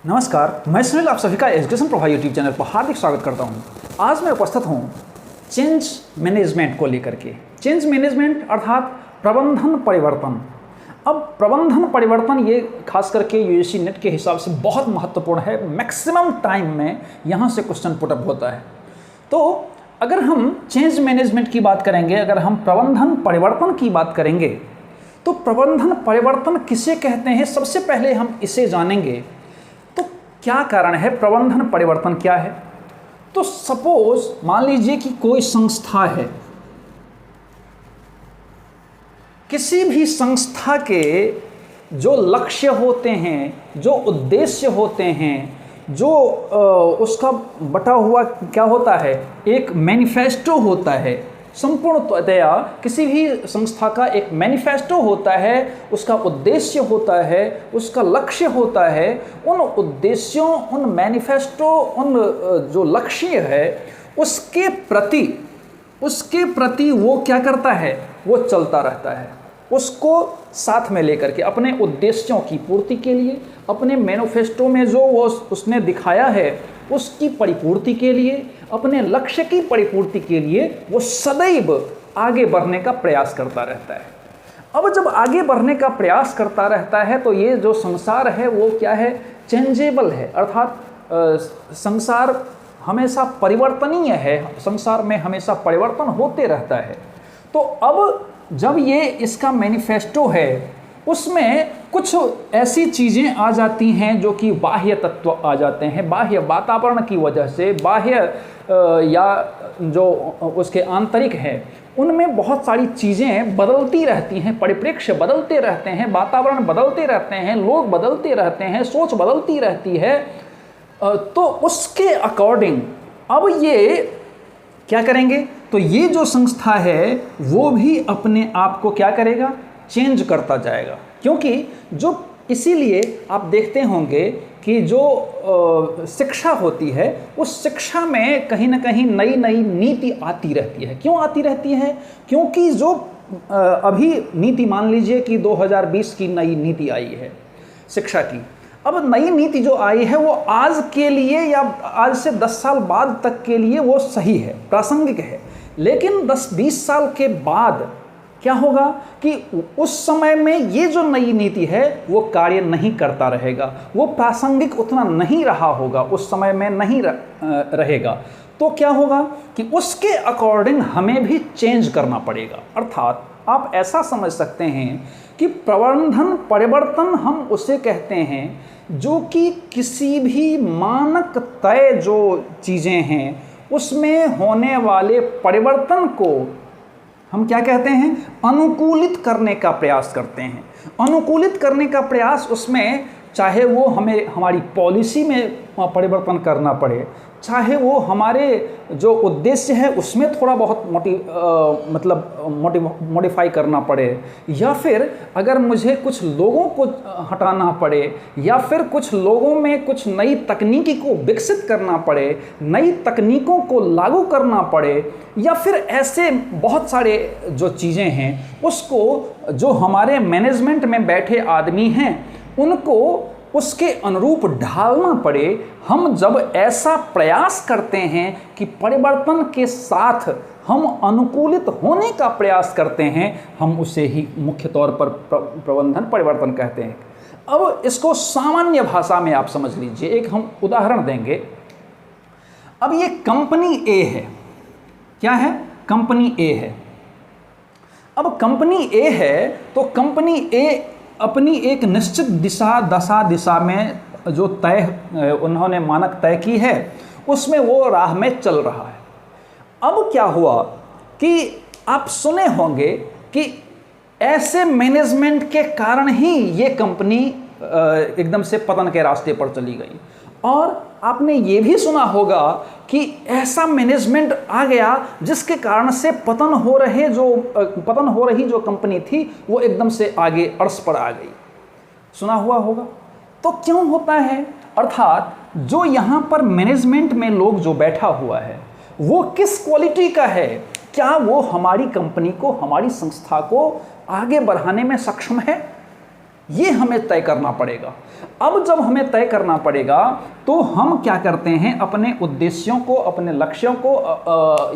नमस्कार, मैं सुनील आप सभी का एजुकेशन प्रोफाइल यूट्यूब चैनल पर हार्दिक स्वागत करता हूं। आज मैं उपस्थित हूं चेंज मैनेजमेंट को लेकर के। चेंज मैनेजमेंट अर्थात प्रबंधन परिवर्तन। अब प्रबंधन परिवर्तन ये खास करके यूजीसी नेट के हिसाब से बहुत महत्वपूर्ण है। मैक्सिमम टाइम में यहाँ से क्वेश्चन पुटअप होता है। तो अगर हम चेंज मैनेजमेंट की बात करेंगे, अगर हम प्रबंधन परिवर्तन की बात करेंगे, तो प्रबंधन परिवर्तन किसे कहते हैं, सबसे पहले हम इसे जानेंगे। तो क्या कारण है, प्रबंधन परिवर्तन क्या है? तो सपोज मान लीजिए कि कोई संस्था है, किसी भी संस्था के जो लक्ष्य होते हैं, जो उद्देश्य होते हैं, जो उसका बटा हुआ क्या होता है, एक मैनिफेस्टो होता है। संपूर्णतया किसी भी संस्था का एक मैनिफेस्टो होता है, उसका उद्देश्य होता है, उसका लक्ष्य होता है। उन उद्देश्यों, उन मैनिफेस्टो, उन जो लक्ष्य है उसके प्रति वो क्या करता है, वो चलता रहता है। उसको साथ में लेकर के अपने उद्देश्यों की पूर्ति के लिए, अपने मैनिफेस्टो में जो वो उसने दिखाया है उसकी परिपूर्ति के लिए, अपने लक्ष्य की परिपूर्ति के लिए वो सदैव आगे बढ़ने का प्रयास करता रहता है। अब जब आगे बढ़ने का प्रयास करता रहता है तो ये जो संसार है वो क्या है, चेंजेबल है, अर्थात संसार हमेशा परिवर्तनीय है, संसार में हमेशा परिवर्तन होते रहता है। तो अब जब ये इसका मैनिफेस्टो है उसमें कुछ ऐसी चीज़ें आ जाती हैं जो कि बाह्य तत्व आ जाते हैं, बाह्य वातावरण की वजह से, बाह्य या जो उसके आंतरिक हैं उनमें बहुत सारी चीज़ें बदलती रहती हैं, परिप्रेक्ष्य बदलते रहते हैं, वातावरण बदलते रहते हैं, लोग बदलते रहते हैं, सोच बदलती रहती है। तो उसके अकॉर्डिंग अब ये क्या करेंगे, तो ये जो संस्था है वो भी अपने आप को क्या करेगा, चेंज करता जाएगा। क्योंकि जो इसीलिए आप देखते होंगे कि जो शिक्षा होती है उस शिक्षा में कहीं ना कहीं नई नई नीति आती रहती है। क्यों आती रहती है? क्योंकि जो अभी नीति मान लीजिए कि 2020 की नई नीति आई है शिक्षा की। अब नई नीति जो आई है वो आज के लिए या आज से 10 साल बाद तक के लिए वो सही है, प्रासंगिक है। लेकिन 10-20 साल के बाद क्या होगा कि उस समय में ये जो नई नीति है वो कार्य नहीं करता रहेगा, वो प्रासंगिक उतना नहीं रहा होगा, उस समय में नहीं रहेगा। तो क्या होगा कि उसके अकॉर्डिंग हमें भी चेंज करना पड़ेगा। अर्थात आप ऐसा समझ सकते हैं कि प्रबंधन परिवर्तन हम उसे कहते हैं जो कि किसी भी मानक तय जो चीज़ें हैं उसमें होने वाले परिवर्तन को हम क्या कहते हैं, अनुकूलित करने का प्रयास करते हैं। अनुकूलित करने का प्रयास उसमें चाहे वो हमें हमारी पॉलिसी में परिवर्तन करना पड़े, चाहे वो हमारे जो उद्देश्य है उसमें थोड़ा बहुत मॉडिफाई करना पड़े, या फिर अगर मुझे कुछ लोगों को हटाना पड़े, या फिर कुछ लोगों में कुछ नई तकनीकी को विकसित करना पड़े, नई तकनीकों को लागू करना पड़े, या फिर ऐसे बहुत सारे जो चीज़ें हैं उसको जो हमारे मैनेजमेंट में बैठे आदमी हैं उनको उसके अनुरूप ढालना पड़े। हम जब ऐसा प्रयास करते हैं कि परिवर्तन के साथ हम अनुकूलित होने का प्रयास करते हैं, हम उसे ही मुख्य तौर पर प्रबंधन परिवर्तन कहते हैं। अब इसको सामान्य भाषा में आप समझ लीजिए, एक हम उदाहरण देंगे। अब ये कंपनी ए है, क्या है, कंपनी ए है। अब कंपनी ए है तो कंपनी ए अपनी एक निश्चित दिशा में जो तय उन्होंने मानक तय की है उसमें वो राह में चल रहा है। अब क्या हुआ कि आप सुने होंगे कि ऐसे मैनेजमेंट के कारण ही ये कंपनी एकदम से पतन के रास्ते पर चली गई। और आपने ये भी सुना होगा कि ऐसा मैनेजमेंट आ गया जिसके कारण से पतन हो रही जो कंपनी थी वो एकदम से आगे अर्श पर आ गई। सुना हुआ होगा। तो क्यों होता है? अर्थात जो यहाँ पर मैनेजमेंट में लोग जो बैठा हुआ है वो किस क्वालिटी का है? क्या वो हमारी कंपनी को, हमारी संस्था को आगे बढ़ाने में सक्षम है? ये हमें तय करना पड़ेगा। अब जब हमें तय करना पड़ेगा तो हम क्या करते हैं, अपने उद्देश्यों को, अपने लक्ष्यों को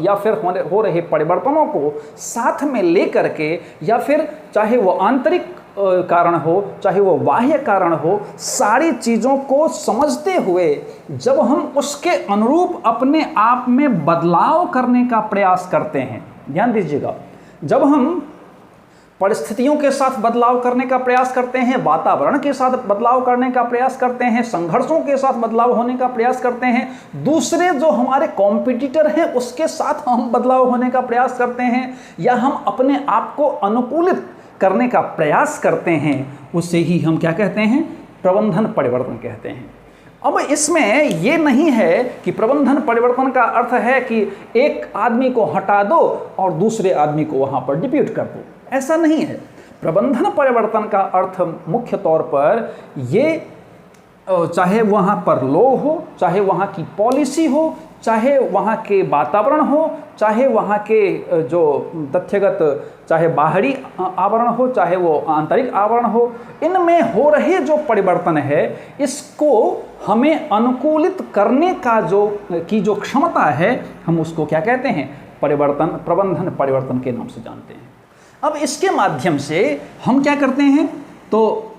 या फिर हो रहे परिवर्तनों को साथ में ले करके, या फिर चाहे वो आंतरिक कारण हो चाहे वो बाह्य कारण हो, सारी चीज़ों को समझते हुए जब हम उसके अनुरूप अपने आप में बदलाव करने का प्रयास करते हैं, ध्यान दीजिएगा, जब हम परिस्थितियों के साथ बदलाव करने का प्रयास करते हैं, वातावरण के साथ बदलाव करने का प्रयास करते हैं, संघर्षों के साथ बदलाव होने का प्रयास करते हैं, दूसरे जो हमारे कॉम्पिटिटर हैं उसके साथ हम बदलाव होने का प्रयास करते हैं, या हम अपने आप को अनुकूलित करने का प्रयास करते हैं, उसे ही हम क्या कहते हैं, प्रबंधन परिवर्तन कहते हैं। अब इसमें ये नहीं है कि प्रबंधन परिवर्तन का अर्थ है कि एक आदमी को हटा दो और दूसरे आदमी को वहाँ पर डिप्यूट कर दो, ऐसा नहीं है। प्रबंधन परिवर्तन का अर्थ मुख्य तौर पर ये, चाहे वहाँ पर लोग हो, चाहे वहाँ की पॉलिसी हो, चाहे वहाँ के वातावरण हो, चाहे वहाँ के जो तथ्यगत, चाहे बाहरी आवरण हो, चाहे वो आंतरिक आवरण हो, इनमें हो रहे जो परिवर्तन है, इसको हमें अनुकूलित करने का जो क्षमता है, हम उसको क्या कहते हैं, प्रबंधन परिवर्तन के नाम से जानते हैं। अब इसके माध्यम से हम क्या करते हैं, तो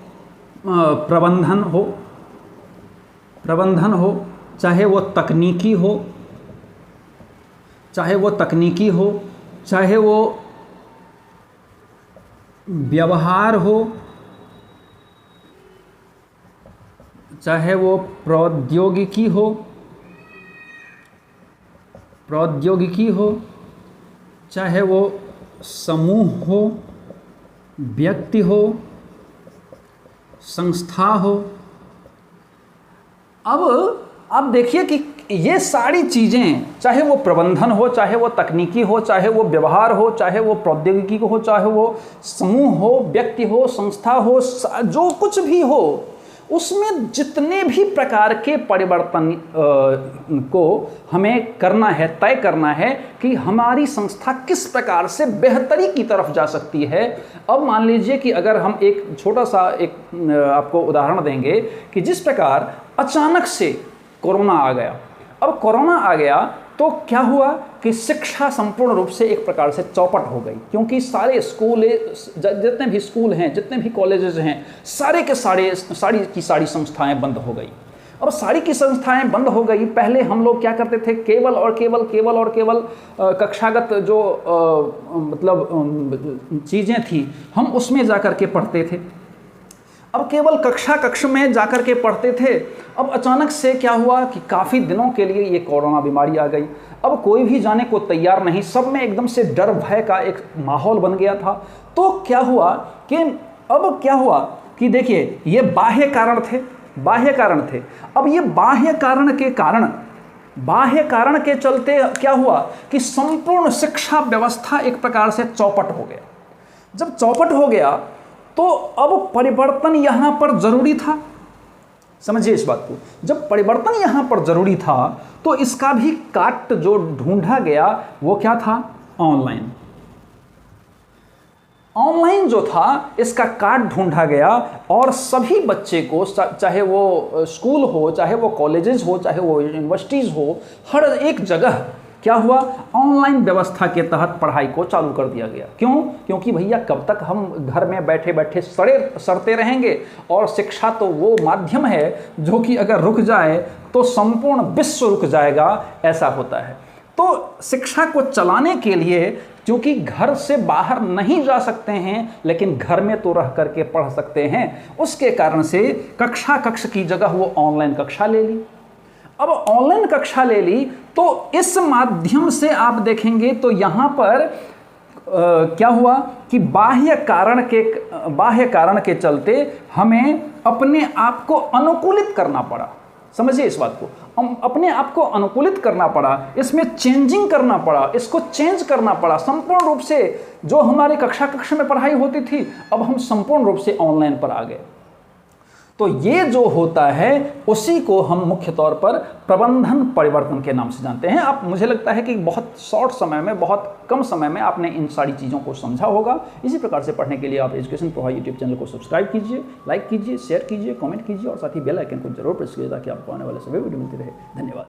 प्रबंधन हो, चाहे वो तकनीकी हो, चाहे वो व्यवहार हो, चाहे वो प्रौद्योगिकी हो, चाहे वो समूह हो, व्यक्ति हो, संस्था हो। अब देखिए कि ये सारी चीज़ें, चाहे वो प्रबंधन हो, चाहे वो तकनीकी हो, चाहे वो व्यवहार हो, चाहे वो प्रौद्योगिकी हो, चाहे वो समूह हो, व्यक्ति हो, संस्था हो, जो कुछ भी हो, उसमें जितने भी प्रकार के परिवर्तन को हमें करना है, तय करना है कि हमारी संस्था किस प्रकार से बेहतरी की तरफ जा सकती है। अब मान लीजिए कि अगर हम एक छोटा सा आपको उदाहरण देंगे कि जिस प्रकार अचानक से कोरोना आ गया। अब कोरोना आ गया तो क्या हुआ कि शिक्षा संपूर्ण रूप से एक प्रकार से चौपट हो गई, क्योंकि सारे स्कूल, जितने भी स्कूल हैं, जितने भी कॉलेजेस हैं, सारी की सारी संस्थाएं बंद हो गई। अब सारी की संस्थाएं बंद हो गई। पहले हम लोग क्या करते थे, केवल और केवल कक्षागत जो मतलब चीज़ें थी, हम उसमें जाकर के पढ़ते थे। अब केवल कक्ष में जाकर के पढ़ते थे। अब अचानक से क्या हुआ कि काफ़ी दिनों के लिए ये कोरोना बीमारी आ गई। अब कोई भी जाने को तैयार नहीं, सब में एकदम से डर भय का एक माहौल बन गया था। तो क्या हुआ कि देखिए, ये बाह्य कारण थे। अब ये बाह्य कारण के चलते क्या हुआ कि संपूर्ण शिक्षा व्यवस्था एक प्रकार से चौपट हो गया। जब चौपट हो गया तो अब परिवर्तन यहां पर जरूरी था। समझिए इस बात को, जब परिवर्तन यहां पर जरूरी था तो इसका भी काट जो ढूंढा गया वो क्या था, ऑनलाइन जो था, इसका काट ढूंढा गया। और सभी बच्चे को, चाहे वो स्कूल हो, चाहे वो कॉलेजेस हो, चाहे वो यूनिवर्सिटीज़ हो, हर एक जगह क्या हुआ, ऑनलाइन व्यवस्था के तहत पढ़ाई को चालू कर दिया गया। क्यों? क्योंकि भैया कब तक हम घर में बैठे बैठे सड़ते रहेंगे, और शिक्षा तो वो माध्यम है जो कि अगर रुक जाए तो संपूर्ण विश्व रुक जाएगा, ऐसा होता है। तो शिक्षा को चलाने के लिए, क्योंकि घर से बाहर नहीं जा सकते हैं लेकिन घर में तो रह करके पढ़ सकते हैं, उसके कारण से कक्ष की जगह वो ऑनलाइन कक्षा ले ली। अब ऑनलाइन कक्षा ले ली तो इस माध्यम से आप देखेंगे तो यहाँ पर क्या हुआ कि बाह्य कारण के चलते हमें अपने आप को अनुकूलित करना पड़ा। समझिए इस बात को, हम अपने आप को अनुकूलित करना पड़ा, इसमें चेंजिंग करना पड़ा, इसको चेंज करना पड़ा। संपूर्ण रूप से जो हमारे कक्ष में पढ़ाई होती थी, अब हम संपूर्ण रूप से ऑनलाइन पर आ गए। तो ये जो होता है उसी को हम मुख्य तौर पर प्रबंधन परिवर्तन के नाम से जानते हैं। आप, मुझे लगता है कि बहुत शॉर्ट समय में, बहुत कम समय में आपने इन सारी चीज़ों को समझा होगा। इसी प्रकार से पढ़ने के लिए आप एजुकेशन प्रवाह यूट्यूब चैनल को सब्सक्राइब कीजिए, लाइक कीजिए, शेयर कीजिए, कमेंट कीजिए और साथ ही बेल आइकन को जरूर प्रेस कीजिए ताकि आपको आने वाले सभी वीडियो मिलती रहे। धन्यवाद।